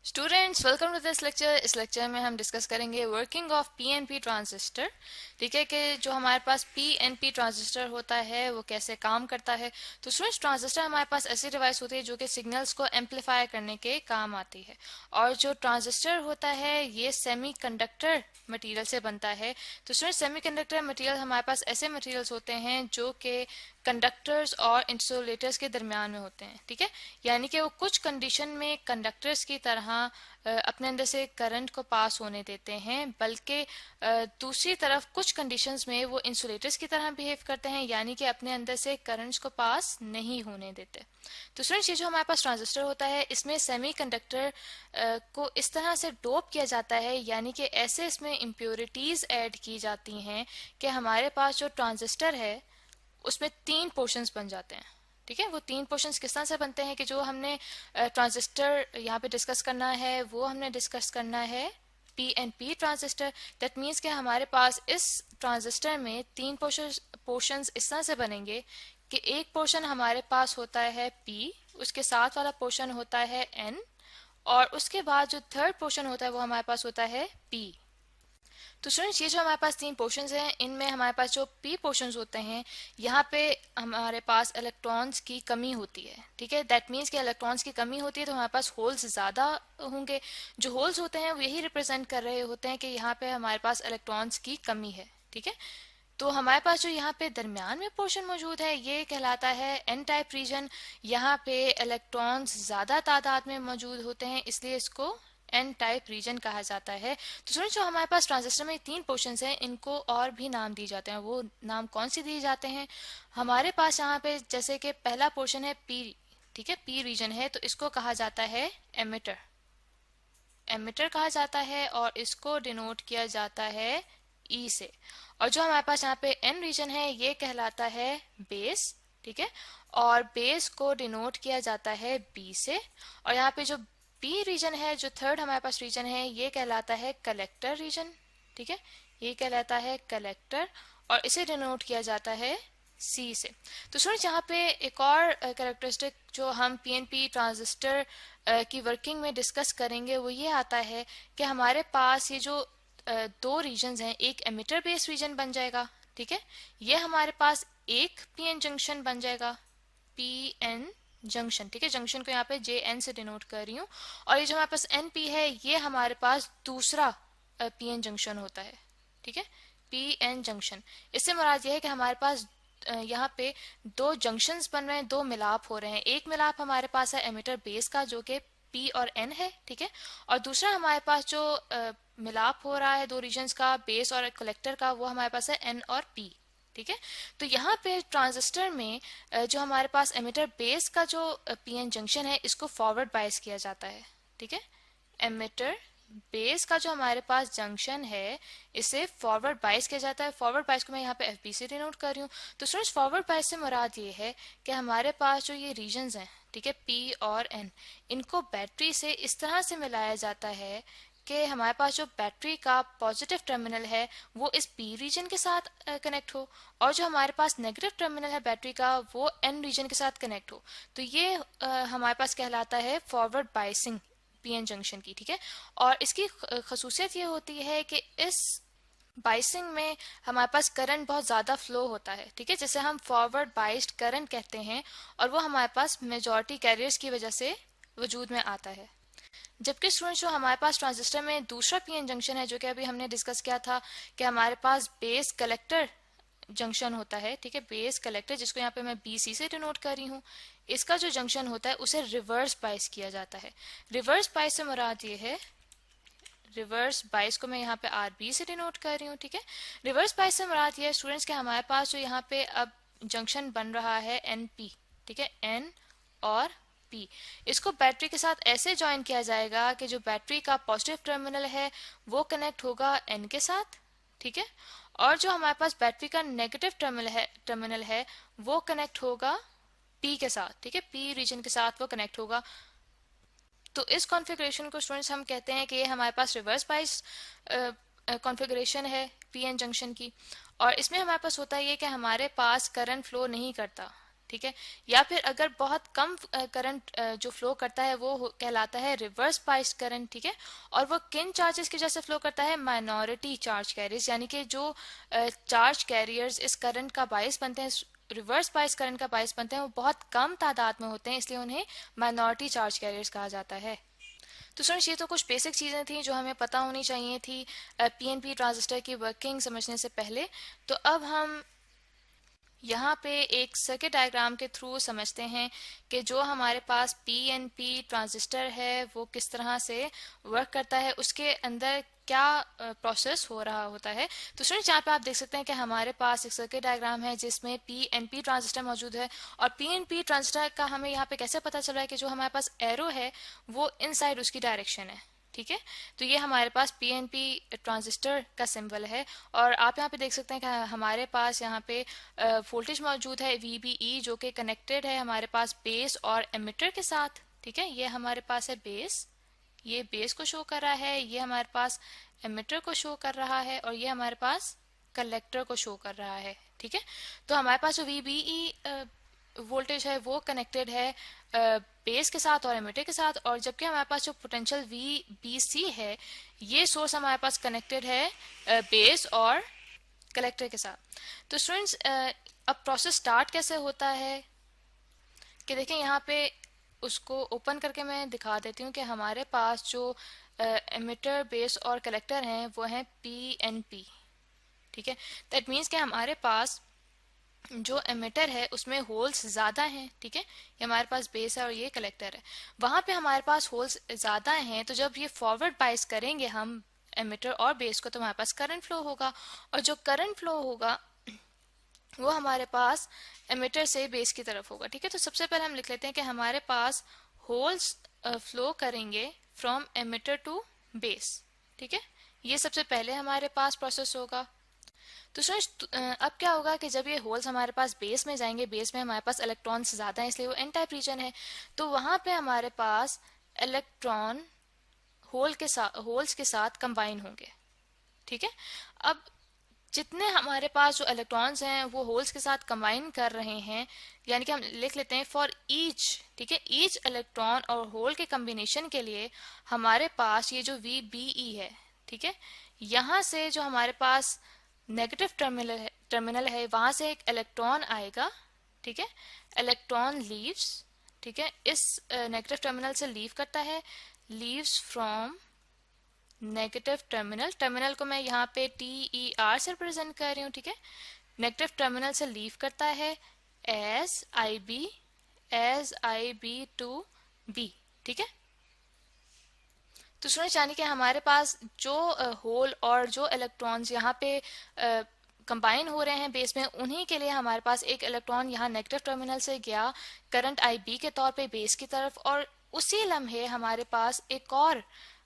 Students welcome to this lecture. इस lecture में हम डिस्कस करेंगे वर्किंग ऑफ पीएनपी ट्रांजिस्टर। ठीक है कि जो हमारे पास पीएनपी ट्रांजिस्टर होता है वो कैसे काम करता है। तो स्टूडेंट्स, ट्रांजिस्टर हमारे पास ऐसी डिवाइस होती है जो कि सिग्नल्स को एम्पलीफाई करने के काम आती है। और जो ट्रांजिस्टर होता है ये सेमीकंडक्टर मटेरियल से बनता है। तो स्टूडेंट्स, सेमीकंडक्टर मटेरियल हमारे पास ऐसे मटेरियल्स होते हैं जो कि कंडक्टर्स और इंसुलेटर्स के दरमियान में होते हैं। ठीक है, यानी कि वो कुछ कंडीशन में कंडक्टर्स की तरह अपने अंदर से करंट को पास होने देते हैं, बल्कि दूसरी तरफ कुछ कंडीशंस में वो इंसुलेटर्स की तरह बिहेव करते हैं, यानी कि अपने अंदर से करंट्स को पास नहीं होने देते। तो स्टूडेंट्स, ये जो हमारे पास ट्रांजिस्टर होता है इसमें सेमीकंडक्टर को इस तरह से डोप किया जाता है, यानी कि ऐसे इसमें इम्प्योरिटीज ऐड की जाती हैं कि हमारे पास जो ट्रांजिस्टर है उसमें तीन पोर्शंस बन जाते हैं। ठीक है, वो तीन पोर्शंस किस तरह से बनते हैं कि जो हमने ट्रांजिस्टर यहाँ पे डिस्कस करना है वो हमने डिस्कस करना है पीएनपी ट्रांजिस्टर। दैट मीन्स कि हमारे पास इस ट्रांजिस्टर में तीन पोर्शंस इस तरह से बनेंगे कि एक पोर्शन हमारे पास होता है पी, उसके साथ वाला पोर्शन होता है एन, और उसके बाद जो थर्ड पोर्शन होता है वो हमारे पास होता है पी। तो स्टूडेंट्स, ये जो हमारे पास तीन पोर्शंस हैं इनमें हमारे पास जो पी पोर्शंस होते हैं यहाँ पे हमारे पास इलेक्ट्रॉन्स की कमी होती है। ठीक है, दैट मीन्स कि इलेक्ट्रॉन्स की कमी होती है तो हमारे पास होल्स ज़्यादा होंगे। जो होल्स होते हैं वो यही रिप्रेजेंट कर रहे होते हैं कि यहाँ पे हमारे पास इलेक्ट्रॉन्स की कमी है। ठीक है, तो हमारे पास जो यहाँ पे दरमियान में पोर्शन मौजूद है ये कहलाता है एन टाइप रीजन। यहाँ पे इलेक्ट्रॉन्स ज़्यादा तादाद में मौजूद होते हैं, इसलिए इसको एन टाइप रीजन कहा जाता है। तो स्टूडेंट्स, जो हमारे पास ट्रांजिस्टर में तीन पोर्शंस हैं इनको और भी नाम दिए जाते हैं। वो नाम कौन से दिए जाते हैं? हमारे पास यहाँ पे जैसे कि पहला पोर्शन है पी। ठीक है, पी रीजन है तो इसको कहा जाता है एमिटर। एमिटर कहा जाता है और इसको डिनोट किया जाता है ई से। और जो हमारे पास यहाँ पे एन रीजन है ये कहलाता है बेस। ठीक है, और बेस को डिनोट किया जाता है बी से। और यहाँ पे जो बी रीजन है, जो थर्ड हमारे पास रीजन है, ये कहलाता है कलेक्टर रीजन। ठीक है, ये कहलाता है कलेक्टर और इसे डिनोट किया जाता है सी से। तो स्टूडेंट्स, यहाँ पे एक और कैरेक्टरिस्टिक जो हम पीएनपी ट्रांजिस्टर की वर्किंग में डिस्कस करेंगे वो ये आता है कि हमारे पास ये जो दो रीजन्स हैं, एक एमिटर बेस रीजन बन जाएगा। ठीक है, ये हमारे पास एक पीएन जंक्शन बन जाएगा, पीएन जंक्शन। ठीक है, जंक्शन को यहाँ पे जे एन से डिनोट कर रही हूँ। और ये जो हमारे पास एन पी है ये हमारे पास दूसरा पीएन जंक्शन होता है। ठीक है, पीएन जंक्शन। इससे मुराद ये है कि हमारे पास यहाँ पे दो जंक्शंस बन रहे हैं, दो मिलाप हो रहे हैं। एक मिलाप हमारे पास है एमिटर बेस का जो कि पी और एन है। ठीक है, और दूसरा हमारे पास जो मिलाप हो रहा है दो रीजन्स का, बेस और कलेक्टर का, वो हमारे पास है एन और पी। ठीक है, तो यहाँ पे ट्रांजिस्टर में जो हमारे पास एमिटर बेस का जो पीएन जंक्शन है इसको फॉरवर्ड बायस किया जाता है। ठीक है, एमिटर बेस का जो हमारे पास जंक्शन है इसे फॉरवर्ड बायस किया जाता है। फॉरवर्ड बायस को मैं यहाँ पे एफ बी से डिनोट कर रही हूँ। तो स्टूडेंट्स, फॉरवर्ड बायस से मुराद ये है कि हमारे पास जो ये रीजन्स हैं, ठीक है, पी और एन, इनको बैटरी से इस तरह से मिलाया जाता है कि हमारे पास जो बैटरी का पॉजिटिव टर्मिनल है वो इस पी रीजन के साथ कनेक्ट हो, और जो हमारे पास नेगेटिव टर्मिनल है बैटरी का वो एन रीजन के साथ कनेक्ट हो। तो ये हमारे पास कहलाता है फॉरवर्ड बायसिंग पीएन जंक्शन की। ठीक है, और इसकी खसूसियत ये होती है कि इस बाइसिंग में हमारे पास करंट बहुत ज़्यादा फ्लो होता है। ठीक है, जैसे हम फॉरवर्ड बाइस्ड करंट कहते हैं, और वो हमारे पास मेजॉरिटी कैरियर्स की वजह से वजूद में आता है। जबकि स्टूडेंट्स, जो हमारे पास ट्रांजिस्टर में दूसरा पीएन जंक्शन है जो कि अभी हमने डिस्कस किया था कि हमारे पास बेस कलेक्टर जंक्शन होता है। ठीक है, बेस कलेक्टर, जिसको यहाँ पे मैं बीसी से डिनोट कर रही हूँ, इसका जो जंक्शन होता है उसे रिवर्स बाइस किया जाता है। रिवर्स बाइस से मुराद ये है, रिवर्स बाइस को मैं यहाँ पे आर बी से डिनोट कर रही हूँ। ठीक है, रिवर्स बाइस से मुराद ये है स्टूडेंट्स कि हमारे पास जो यहाँ पे अब जंक्शन बन रहा है एन पी। ठीक है, एन और पी, इसको बैटरी के साथ ऐसे ज्वाइन किया जाएगा कि जो बैटरी का पॉजिटिव टर्मिनल है वो कनेक्ट होगा एन के साथ। ठीक है, और जो हमारे पास बैटरी का नेगेटिव टर्मिनल है वो कनेक्ट होगा पी के साथ। ठीक है, पी रीजन के साथ वो कनेक्ट होगा। तो इस कॉन्फ़िगरेशन को स्टूडेंट्स हम कहते हैं कि ये हमारे पास रिवर्स बाइस कॉन्फ़िगरेशन है पीएन जंक्शन की। और इसमें हमारे पास होता है ये कि हमारे पास करंट फ्लो नहीं करता। ठीक है। या फिर अगर बहुत कम करंट जो फ्लो करता है वो कहलाता है रिवर्स बायस करंट, ठीक है। और वो किन चार्जेस की वजह से फ्लो करता है? माइनॉरिटी चार्ज कैरियर्स, यानी कि जो चार्ज कैरियर्स इस करंट का बायस बनते हैं, रिवर्स बायस करंट का बायस बनते हैं, वो बहुत कम तादाद में होते हैं, इसलिए उन्हें माइनॉरिटी चार्ज कैरियर्स कहा जाता है। तो स्टूडेंट्स, ये तो कुछ बेसिक चीज़ें थी जो हमें पता होनी चाहिए थी पीएनपी ट्रांजिस्टर की वर्किंग समझने से पहले। तो अब हम यहाँ पे एक सर्किट डायग्राम के थ्रू समझते हैं कि जो हमारे पास पीएनपी ट्रांजिस्टर है वो किस तरह से वर्क करता है, उसके अंदर क्या प्रोसेस हो रहा होता है। तो स्टूडेंट्स, यहाँ पे आप देख सकते हैं कि हमारे पास एक सर्किट डायग्राम है जिसमें पीएनपी ट्रांजिस्टर मौजूद है। और पीएनपी ट्रांजिस्टर का हमें यहाँ पे कैसे पता चल रहा है कि जो हमारे पास एरो है वो इनसाइड उसकी डायरेक्शन है, ठीक है। तो ये हमारे पास पीएनपी ट्रांजिस्टर का सिंबल है। और आप यहाँ पे देख सकते हैं कि हमारे पास यहाँ पे वोल्टेज मौजूद है VBE, जो कि कनेक्टेड है हमारे पास बेस और एमिटर के साथ, ठीक है। ये हमारे पास है बेस, ये बेस को शो कर रहा है, ये हमारे पास एमिटर को शो कर रहा है, और ये हमारे पास कलेक्टर को शो कर रहा है, ठीक है। तो हमारे पास जो VBE वोल्टेज है वो कनेक्टेड है बेस के साथ और एमिटर के साथ, और जबकि हमारे पास जो पोटेंशियल VBC है ये सोर्स हमारे पास कनेक्टेड है बेस और कलेक्टर के साथ। तो स्टूडेंट्स, अब प्रोसेस स्टार्ट कैसे होता है कि देखें, यहाँ पे उसको ओपन करके मैं दिखा देती हूँ कि हमारे पास जो एमिटर बेस और कलेक्टर हैं वो हैं PNP, ठीक है। दैट मीन्स कि हमारे पास जो एमिटर है उसमें होल्स ज़्यादा हैं, ठीक है। ये हमारे पास बेस है और ये कलेक्टर है, वहाँ पे हमारे पास होल्स ज़्यादा हैं। तो जब ये फॉरवर्ड बायस करेंगे हम एमिटर और बेस को, तो हमारे पास करंट फ्लो होगा, और जो करंट फ्लो होगा वो हमारे पास एमिटर से बेस की तरफ होगा, ठीक है। तो सबसे पहले हम लिख लेते हैं कि हमारे पास होल्स फ्लो करेंगे फ्रॉम एमिटर टू बेस, ठीक है। ये सबसे पहले हमारे पास प्रोसेस होगा। तो अब क्या होगा कि जब ये होल्स हमारे पास बेस में जाएंगे, बेस में हमारे पास इलेक्ट्रॉन्स ज़्यादा हैं इसलिए वो एन टाइप रीजन है, तो वहाँ पे हमारे पास इलेक्ट्रॉन होल्स के साथ कंबाइन होंगे, ठीक है। अब जितने हमारे पास जो इलेक्ट्रॉन्स हैं वो होल्स के साथ कंबाइन कर रहे हैं, यानी कि हम लिख लेते हैं फॉर ईच, ठीक है, ईच इलेक्ट्रॉन और होल के कम्बिनेशन के लिए हमारे पास ये जो VBE है, ठीक है, यहाँ से जो हमारे पास नेगेटिव टर्मिनल है वहां से एक इलेक्ट्रॉन आएगा, ठीक है। इलेक्ट्रॉन लीव्स, ठीक है, इस नेगेटिव टर्मिनल से लीव करता है, leaves from negative terminal, terminal को मैं यहाँ पे TER से रिप्रेजेंट कर रही हूँ, ठीक है। नेगेटिव टर्मिनल से लीव करता है एज IB टू B, ठीक है। तो स्टूडेंट्स, यानी कि हमारे पास जो होल और जो इलेक्ट्रॉन्स यहाँ पे कंबाइन हो रहे हैं बेस में, उन्हीं के लिए हमारे पास एक इलेक्ट्रॉन यहाँ नेगेटिव टर्मिनल से गया करंट IB के तौर पे बेस की तरफ, और उसी लम्हे हमारे पास एक और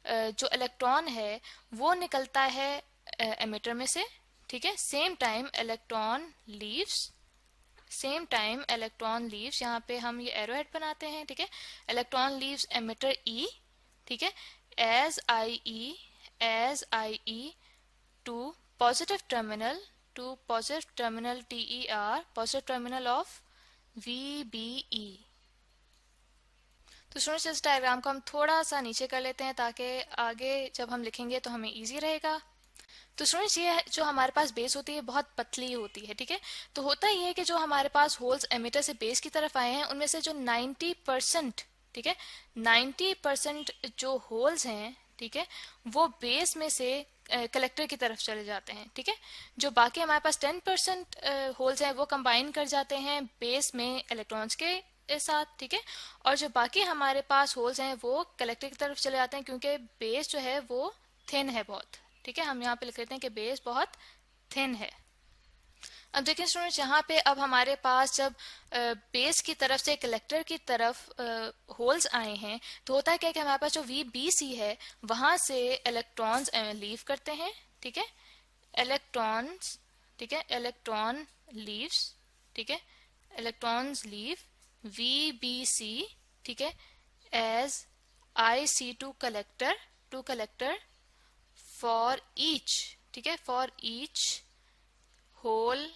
जो इलेक्ट्रॉन है वो निकलता है एमिटर में से, ठीक है। सेम टाइम इलेक्ट्रॉन लीव्स, यहाँ पे हम ये एरो हेड बनाते हैं, ठीक है। इलेक्ट्रॉन लीव्स एमिटर E, ठीक है, as IE to positive terminal TER, positive terminal of VBE। तो स्टूडेंट्स, इस डायग्राम को हम थोड़ा सा नीचे कर लेते हैं ताकि आगे जब हम लिखेंगे तो हमें इजी रहेगा। तो स्टूडेंट्स, ये जो हमारे पास बेस होती है बहुत पतली होती है, ठीक है। तो होता ही है कि जो हमारे पास होल्स एमिटर से बेस की तरफ आए हैं उनमें से जो 90%, ठीक है, 90% जो होल्स हैं, ठीक है, वो बेस में से कलेक्टर की तरफ चले जाते हैं, ठीक है। जो बाकी हमारे पास 10% होल्स हैं वो कंबाइन कर जाते हैं बेस में इलेक्ट्रॉन्स के साथ, ठीक है। और जो बाकी हमारे पास होल्स हैं वो कलेक्टर की तरफ चले जाते हैं क्योंकि बेस जो है वो थिन है बहुत, ठीक है। हम यहाँ पे लिख लेते हैं कि बेस बहुत थिन है। अब देखिए स्टूडेंट्स, यहाँ पे अब हमारे पास जब बेस की तरफ से कलेक्टर की तरफ होल्स आए हैं तो होता है क्या कि हमारे पास जो VBC है वहां से इलेक्ट्रॉन्स लीव करते हैं, ठीक है। इलेक्ट्रॉन्स, ठीक है, इलेक्ट्रॉन लीव्स, ठीक है, इलेक्ट्रॉन्स लीव VBC, ठीक है, as IC to collector for each, ठीक है, for each hole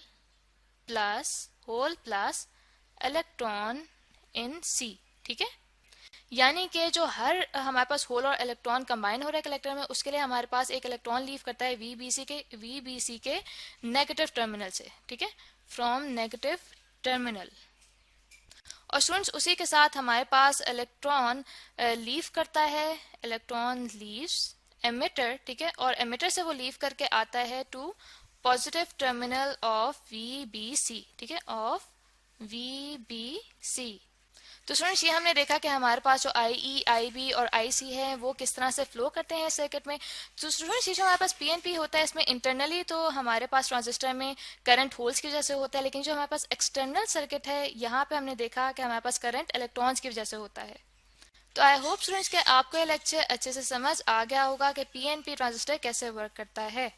plus electron in C, ठीक है। यानी कि जो हर हमारे पास होल और इलेक्ट्रॉन कंबाइन हो रहा है कलेक्टर में, उसके लिए हमारे पास एक इलेक्ट्रॉन लीव करता है वीबीसी के नेगेटिव टर्मिनल से, ठीक है, फ्रॉम नेगेटिव टर्मिनल। और स्टूडेंट्स उसी के साथ हमारे पास इलेक्ट्रॉन लीव करता है, इलेक्ट्रॉन लीव्स एमिटर, ठीक है, और एमिटर से वो लीव करके आता है टू पॉजिटिव टर्मिनल ऑफ वीबीसी, ठीक है, ऑफ वीबीसी। तो स्टूडेंट्स ये हमने देखा कि हमारे पास जो आई आईबी और आईसी है वो किस तरह से फ्लो करते हैं सर्किट में। तो स्टूडेंट्स ये जो हमारे पास पीएनपी होता है इसमें इंटरनली तो हमारे पास ट्रांजिस्टर में करंट होल्स की वजह से होता है, लेकिन जो हमारे पास एक्सटर्नल सर्किट है यहाँ पे हमने देखा कि हमारे पास करंट इलेक्ट्रॉन्स की वजह से होता है। तो आई होप स्टूडेंट्स कि आपको ये लेक्चर अच्छे से समझ आ गया होगा कि पीएनपी ट्रांजिस्टर कैसे वर्क करता है।